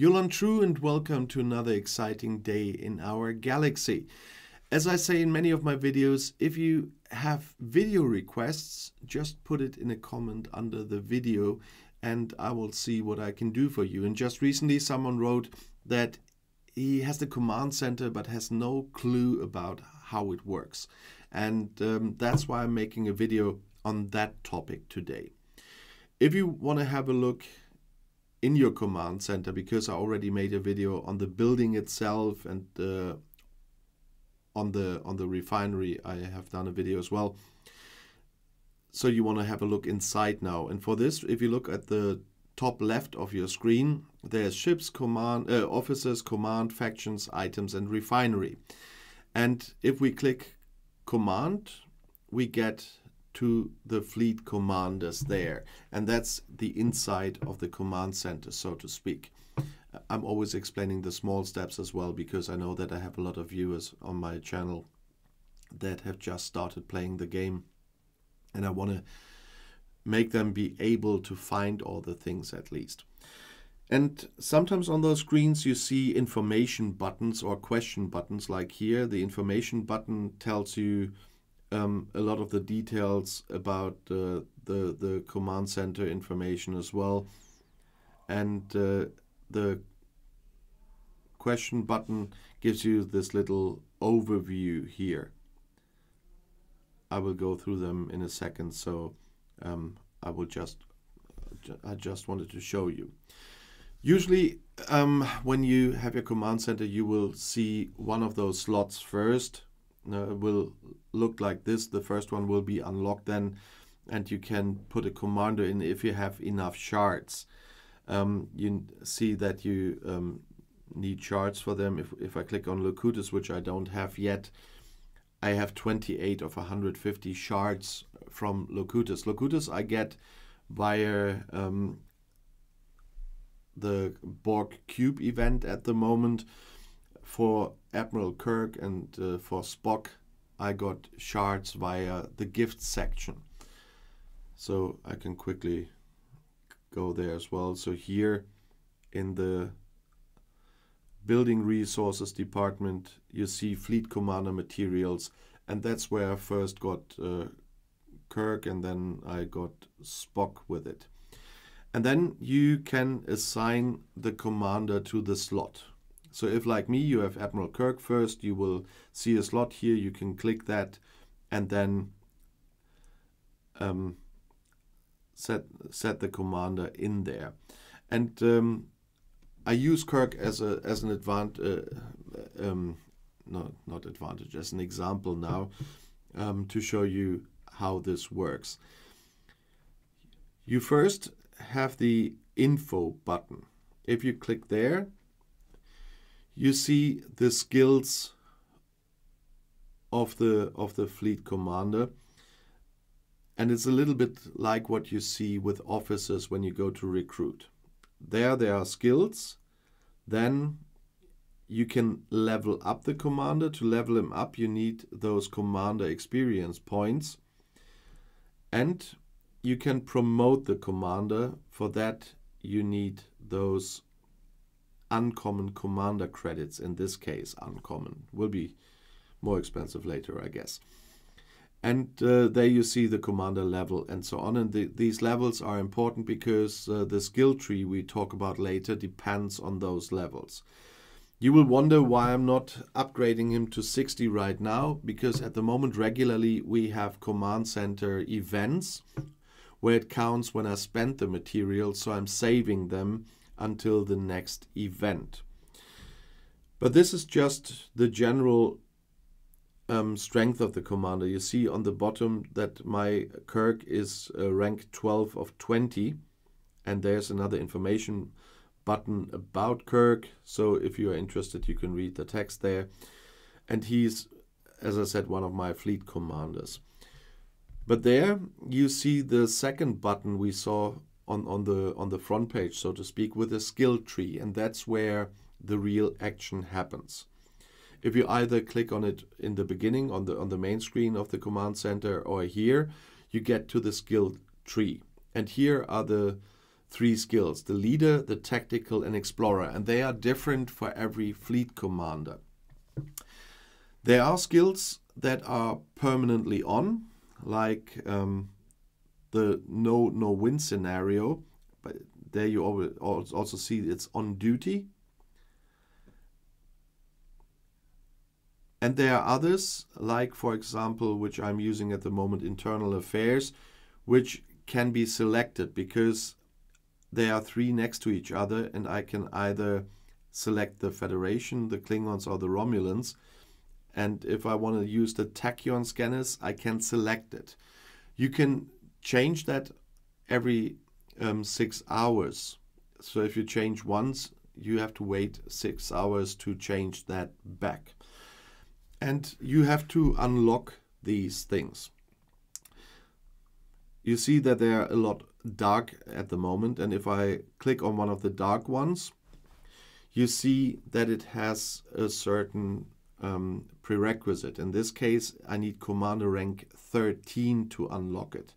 Yulon True and welcome to another exciting day in our galaxy. As I say in many of my videos, if you have video requests, just put it in a comment under the video and I will see what I can do for you. And just recently someone wrote that he has the command center but has no clue about how it works. And that's why I'm making a video on that topic today. If you want to have a look in your command center, because I already made a video on the building itself and on the refinery, I have done a video as well. So you want to have a look inside now. And for this, if you look at the top left of your screen, there's ships, command, officers, command, factions, items, and refinery. And if we click command, we get to the fleet commanders there, and that's the inside of the command center, so to speak. I'm always explaining the small steps as well, because I know that I have a lot of viewers on my channel that have just started playing the game, and I want to make them be able to find all the things at least. And sometimes on those screens you see information buttons or question buttons, like here. The information button tells you a lot of the details about the command center information as well. And the question button gives you this little overview here. I will go through them in a second, so I just wanted to show you. Usually when you have your command center, you will see one of those slots first. It will look like this. The first one will be unlocked then, and you can put a commander in if you have enough shards. You see that you need shards for them. If I click on Locutus, which I don't have yet, I have 28 of 150 shards from Locutus. Locutus I get via the Borg Cube event at the moment. For Admiral Kirk and for Spock, I got shards via the gift section. So I can quickly go there as well. So here in the building resources department, you see fleet commander materials, and that's where I first got Kirk, and then I got Spock with it. And then you can assign the commander to the slot. So if, like me, you have Admiral Kirk first, you will see a slot here. You can click that and then set the commander in there. And I use Kirk as an advantage, not advantage, as an example now, to show you how this works. You first have the info button. If you click there, you see the skills of the fleet commander, and it's a little bit like what you see with officers when you go to recruit. There are skills. Then you can level up the commander. To level him up, you need those commander experience points, and you can promote the commander. For that you need those uncommon commander credits. In this case, uncommon will be more expensive later, I guess. And there you see the commander level and so on. And these levels are important because the skill tree we talk about later depends on those levels. You will wonder why I'm not upgrading him to 60 right now, because at the moment regularly we have command center events where it counts when I spend the material, so I'm saving them until the next event. But this is just the general strength of the commander. You see on the bottom that my Kirk is rank 12 of 20, and there's another information button about Kirk, so if you are interested you can read the text there. And he's, as I said, one of my fleet commanders. But there you see the second button we saw on the front page, so to speak, with a skill tree, and that's where the real action happens. If you either click on it in the beginning on the main screen of the command center, or here, you get to the skill tree. And here are the three skills: the leader, the tactical, and explorer. And they are different for every fleet commander. There are skills that are permanently on, like the no-win scenario. But there you also see it's on duty. And there are others, like, for example, which I'm using at the moment, internal affairs, which can be selected because there are three next to each other, and I can either select the Federation, the Klingons, or the Romulans. And if I want to use the tachyon scanners, I can select it. You can change that every 6 hours. So if you change once, you have to wait 6 hours to change that back. And you have to unlock these things. You see that they are a lot dark at the moment, and if I click on one of the dark ones, you see that it has a certain prerequisite. In this case, I need commander rank 13 to unlock it.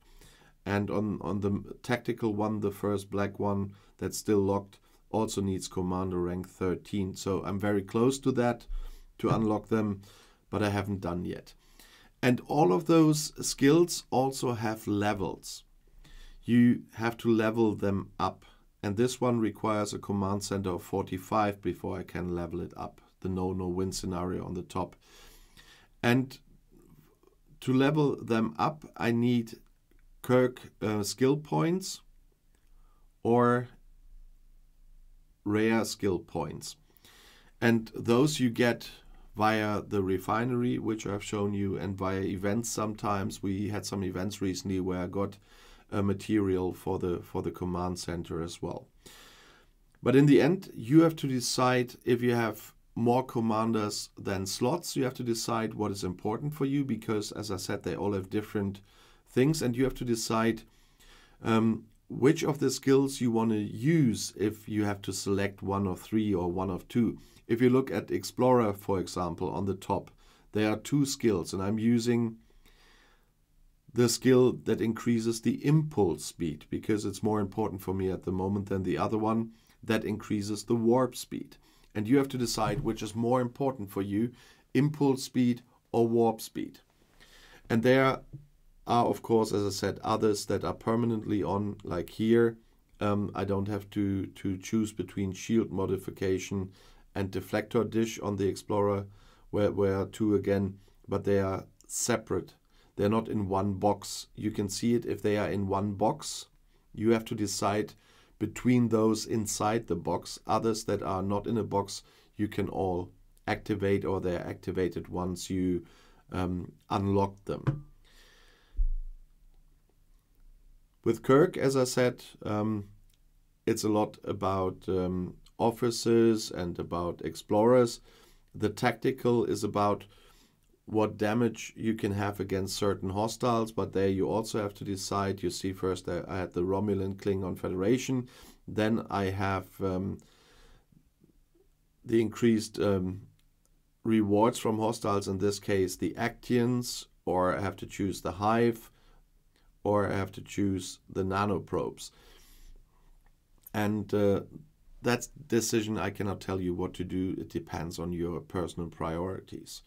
And on the tactical one, the first black one that's still locked, also needs commander rank 13. So I'm very close to that to unlock them, but I haven't done yet. And all of those skills also have levels. You have to level them up. And this one requires a command center of 45 before I can level it up. The no-win scenario on the top. And to level them up, I need Kirk skill points or rare skill points. And those you get via the refinery, which I've shown you, and via events sometimes. We had some events recently where I got material for the command center as well. But in the end, you have to decide if you have more commanders than slots. You have to decide what is important for you, because, as I said, they all have different things, and you have to decide which of the skills you want to use if you have to select one of three or one of two. If you look at Explorer, for example, on the top, there are two skills, and I'm using the skill that increases the impulse speed because it's more important for me at the moment than the other one that increases the warp speed. And you have to decide which is more important for you, impulse speed or warp speed. And there are, of course, as I said, others that are permanently on, like here. I don't have to choose between shield modification and deflector dish on the Explorer, where two again, but they are separate. They're not in one box. You can see it if they are in one box. You have to decide between those inside the box. Others that are not in a box, you can all activate, or they're activated once you unlock them. With Kirk, as I said, it's a lot about officers and about explorers. The tactical is about what damage you can have against certain hostiles, but there you also have to decide. You see, first I had the Romulan Klingon Federation, then I have the increased rewards from hostiles, in this case the Actians, or I have to choose the Hive, or I have to choose the nanoprobes. And that decision, I cannot tell you what to do. It depends on your personal priorities.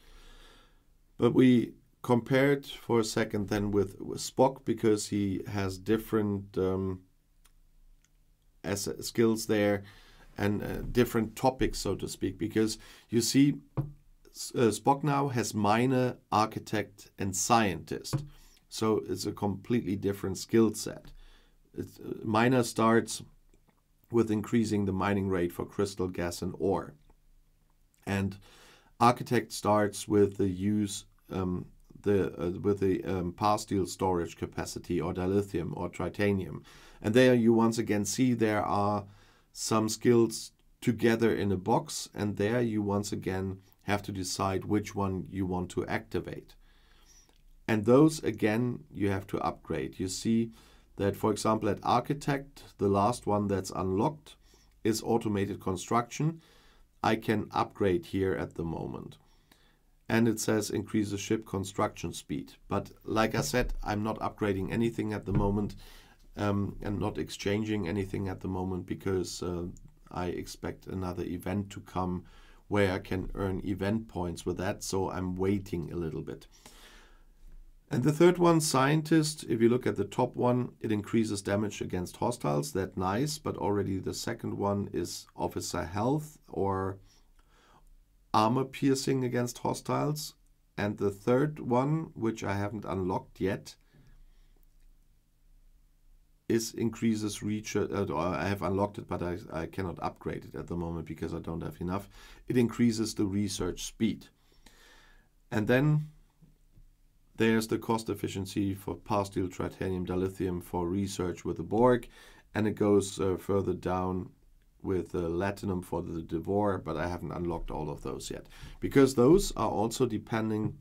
But we compared for a second then with Spock, because he has different skills there and different topics, so to speak. Because you see, Spock now has miner, architect, and scientist. So it's a completely different skill set. Miner starts with increasing the mining rate for crystal, gas, and ore. And architect starts with the use pastille storage capacity, or dilithium or titanium. And there you once again see there are some skills together in a box, and there you once again have to decide which one you want to activate. And those again you have to upgrade. You see that, for example, at architect, the last one that's unlocked is automated construction. I can upgrade here at the moment. And it says increase the ship construction speed. But like I said, I'm not upgrading anything at the moment. and not exchanging anything at the moment because I expect another event to come where I can earn event points with that, so I'm waiting a little bit. And the third one, Scientist, if you look at the top one, it increases damage against hostiles. That's nice, but already the second one is Officer Health or Armor Piercing against hostiles. And the third one, which I haven't unlocked yet, is increases research. I have unlocked it, but I cannot upgrade it at the moment because I don't have enough. It increases the research speed. And then there's the cost efficiency for Pasteel, Tritanium, Dilithium for research with the Borg, and it goes further down with Latinum for the Devore, but I haven't unlocked all of those yet because those are also depending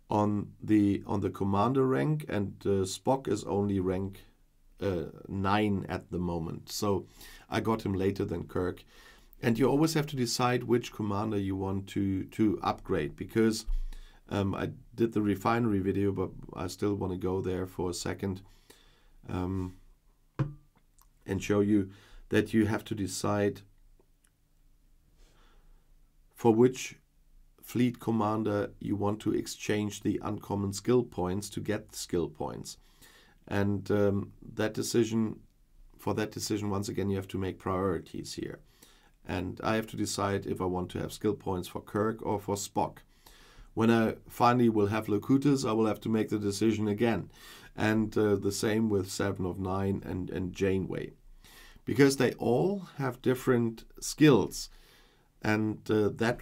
on the commander rank, and Spock is only rank 9 at the moment, so I got him later than Kirk. And you always have to decide which commander you want to upgrade because I did the refinery video, but I still want to go there for a second and show you that you have to decide for which fleet commander you want to exchange the uncommon skill points to get skill points. And that decision, once again, you have to make priorities here. And I have to decide if I want to have skill points for Kirk or for Spock. When I finally will have Locutus, I will have to make the decision again. And the same with 7 of 9 and Janeway. Because they all have different skills. And that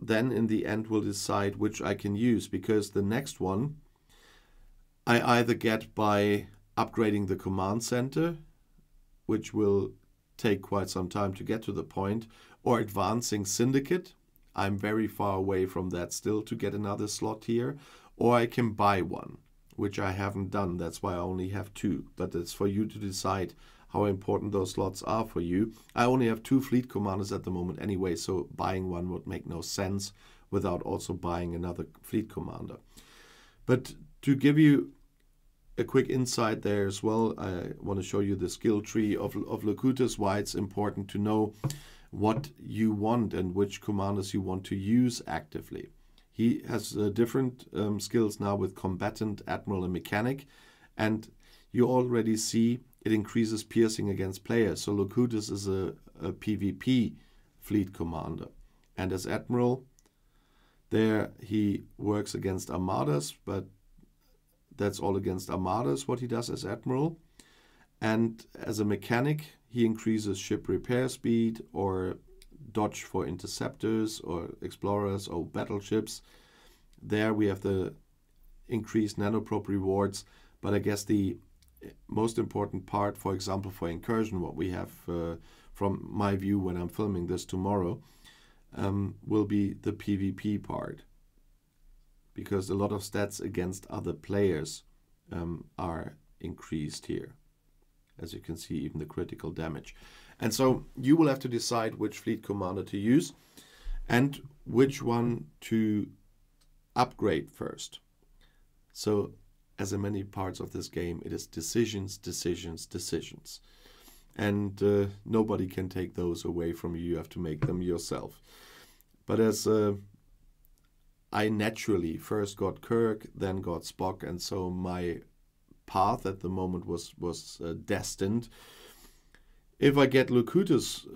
then in the end will decide which I can use. Because the next one I either get by upgrading the command center, which will take quite some time to get to the point, or advancing Syndicate. I'm very far away from that still to get another slot here. Or I can buy one, which I haven't done. That's why I only have 2. But it's for you to decide how important those slots are for you. I only have 2 fleet commanders at the moment anyway, so buying one would make no sense without also buying another fleet commander. But to give you a quick insight there as well, I want to show you the skill tree of Locutus, why it's important to know what you want and which commanders you want to use actively. He has different skills now with Combatant, Admiral, and Mechanic, and you already see it increases piercing against players. So Locutus is a PvP fleet commander, and as Admiral, there he works against armadas, but that's all against armadas what he does as Admiral. And as a Mechanic, he increases ship repair speed or dodge for interceptors or explorers or battleships. There we have the increased nanoprobe rewards, but I guess the most important part, for example, for incursion, what we have from my view when I'm filming this tomorrow, will be the PvP part. Because a lot of stats against other players are increased here. As you can see, even the critical damage. And so you will have to decide which fleet commander to use and which one to upgrade first. So as in many parts of this game, it is decisions, decisions, decisions. And nobody can take those away from you. You have to make them yourself. But as I naturally first got Kirk, then got Spock, and so my path at the moment was destined. If I get Locutus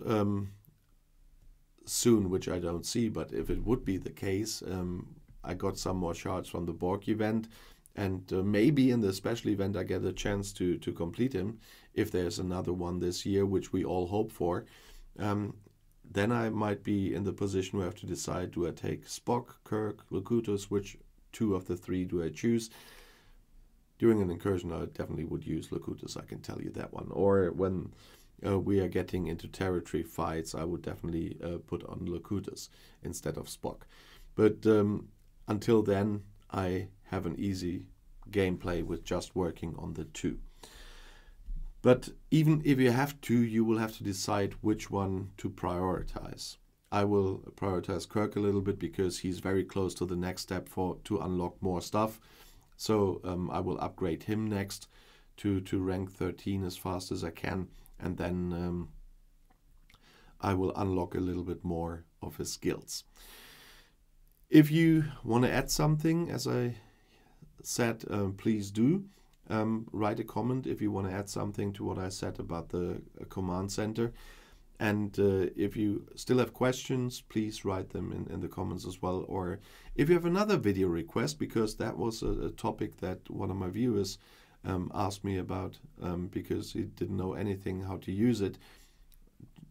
soon, which I don't see, but if it would be the case, I got some more shards from the Borg event, and maybe in the special event I get a chance to complete him, if there's another one this year, which we all hope for. Then I might be in the position where I have to decide, do I take Spock, Kirk, Locutus, which 2 of the 3 do I choose? During an incursion, I definitely would use Locutus, I can tell you that one. Or when we are getting into territory fights, I would definitely put on Locutus instead of Spock. But until then, I have an easy gameplay with just working on the 2. But even if you have to, you will have to decide which one to prioritize. I will prioritize Kirk a little bit because he's very close to the next step to unlock more stuff. So I will upgrade him next to rank 13 as fast as I can, and then I will unlock a little bit more of his skills. If you want to add something, as I said, please do. Write a comment if you want to add something to what I said about the command center. And if you still have questions, please write them in the comments as well. Or if you have another video request, because that was a topic that one of my viewers asked me about because he didn't know anything how to use it,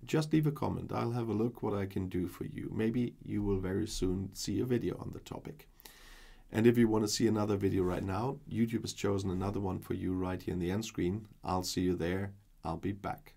just leave a comment. I'll have a look what I can do for you. Maybe you will very soon see a video on the topic. And if you want to see another video right now, YouTube has chosen another one for you right here in the end screen. I'll see you there. I'll be back.